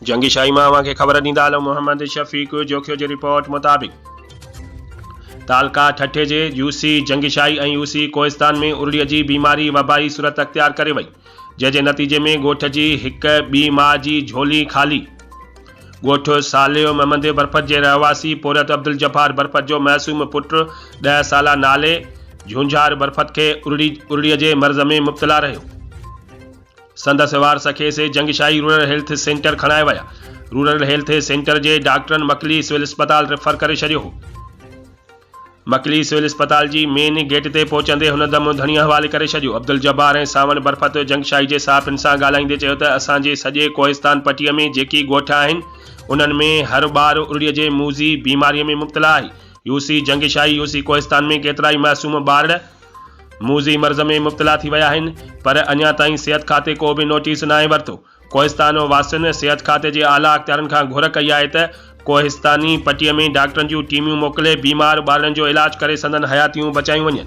जंगीशाही मां खे ख़बर ॾींदा हलो मोहम्मद शफ़ीक जोखियो जी रिपोर्ट मुताबिक़ तालका ठठे जे यूसी जंगीशाही ऐं यूसी कोहिस्तान में उरड़ीअ जी बीमारी वबाई सूरत अख्तियार करे वई, जंहिंजे नतीजे में ॻोठ जी हिक ॿी माउ जी झोली ख़ाली। ॻोठ सालियो महमद बरफत जे रहवासी पोरत अब्दुल जब्बार बरफत जो मासूम पुटु 10 साला नाले झुंझार बरफत खे उरड़ीअ जे मर्ज़ में मुब्तला रहियो। संदसि वारस खे से जंगीशाही रूरल हेल्थ सेंटर खणाए विया। रूरल हेल्थ सेंटर जे डॉक्टरनि मकली सिविल अस्पताल रेफर करे छॾियो हो। मकली सिविल अस्पताल जी मेन गेट ते पहुचंदे हुन दम धणीअ हवाले करे छॾियो। अब्दुल जब्बार ऐं सावन बरफत जंगीशाही जे सहाफ़ियुनि सां ॻाल्हाईंदे चयो त असांजे सॼे कोहिस्तान पटीअ में जेकी ॻोठ आहिनि उन्हनि में हर ॿार उरड़ीअ जे मूज़ी बीमारीअ में मुब्तला आहे। यूसी जंगीशाही यूसी कोहिस्तान में केतिरा ई मासूम ॿार मूज़ी मर्ज़ में मुब्तला थी विया आहिनि, पर अञा ताईं सिहत खाते को बि नोटिस न आहे वरितो। कोहिस्तान वासियुनि सिहत खाते जे आला अख़्तियारनि खां घुर कई आहे त कोहिस्तानी पटीअ में डॉक्टरनि जूं टीमियूं मोकिले बीमार ॿारनि जो इलाज करे संदन हयातियूं बचायूं वञनि।